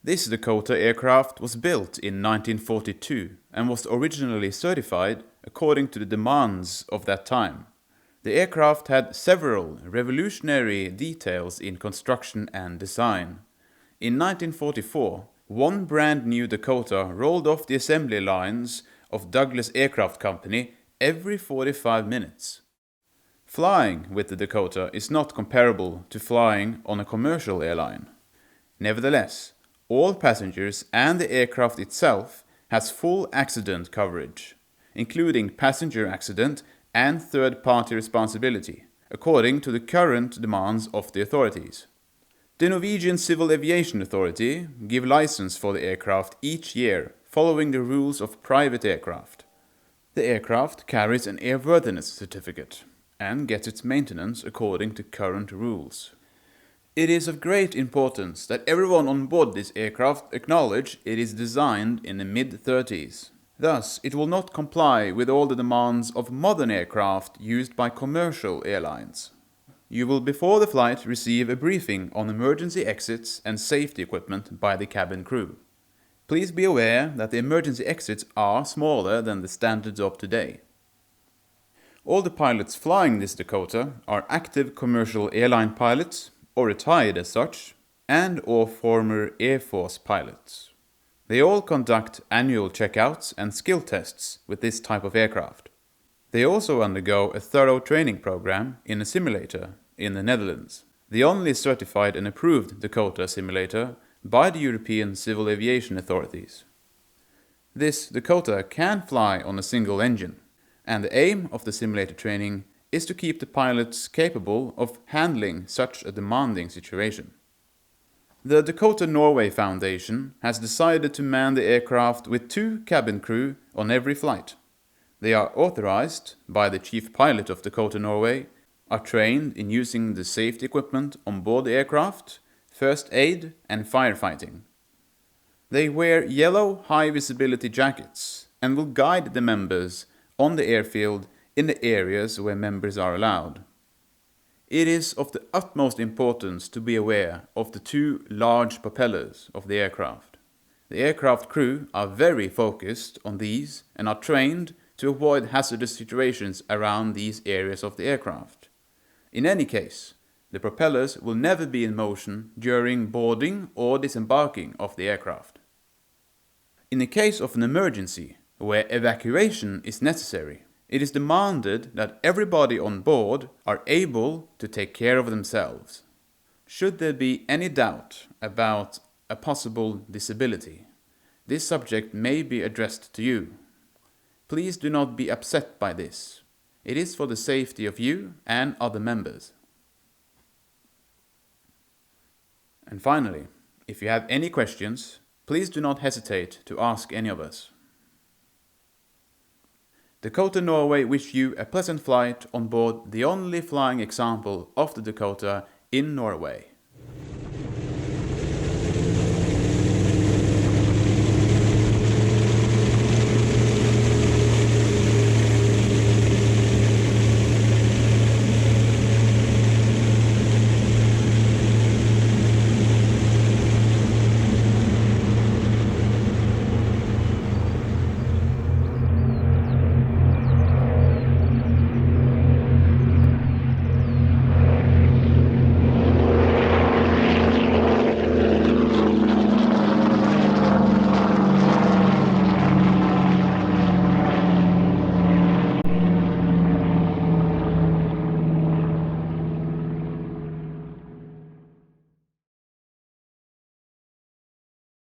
This Dakota aircraft was built in 1942 and was originally certified according to the demands of that time. The aircraft had several revolutionary details in construction and design. In 1944, one brand new Dakota rolled off the assembly lines of Douglas Aircraft Company every 45 minutes. Flying with the Dakota is not comparable to flying on a commercial airline. Nevertheless, all passengers and the aircraft itself has full accident coverage, including passenger accident and third-party responsibility, according to the current demands of the authorities. The Norwegian Civil Aviation Authority give license for the aircraft each year, following the rules of private aircraft. The aircraft carries an airworthiness certificate and gets its maintenance according to current rules. It is of great importance that everyone on board this aircraft acknowledge it is designed in the mid-30s. Thus, it will not comply with all the demands of modern aircraft used by commercial airlines. You will before the flight receive a briefing on emergency exits and safety equipment by the cabin crew. Please be aware that the emergency exits are smaller than the standards of today. All the pilots flying this Dakota are active commercial airline pilots, or retired as such, and/or former Air Force pilots. They all conduct annual checkouts and skill tests with this type of aircraft. They also undergo a thorough training program in a simulator in the Netherlands, the only certified and approved Dakota simulator by the European Civil Aviation Authorities. This Dakota can fly on a single engine, and the aim of the simulator training is to keep the pilots capable of handling such a demanding situation. The Dakota Norway Foundation has decided to man the aircraft with 2 cabin crew on every flight. They are authorized by the chief pilot of Dakota Norway, are trained in using the safety equipment on board the aircraft, first aid and firefighting. They wear yellow high-visibility jackets and will guide the members on the airfield in the areas where members are allowed. It is of the utmost importance to be aware of the 2 large propellers of the aircraft. The aircraft crew are very focused on these and are trained to avoid hazardous situations around these areas of the aircraft. In any case, the propellers will never be in motion during boarding or disembarking of the aircraft. In the case of an emergency, where evacuation is necessary, it is demanded that everybody on board are able to take care of themselves. Should there be any doubt about a possible disability, this subject may be addressed to you. Please do not be upset by this. It is for the safety of you and other members. And finally, if you have any questions, please do not hesitate to ask any of us. Dakota Norway wish you a pleasant flight on board the only flying example of the Dakota in Norway.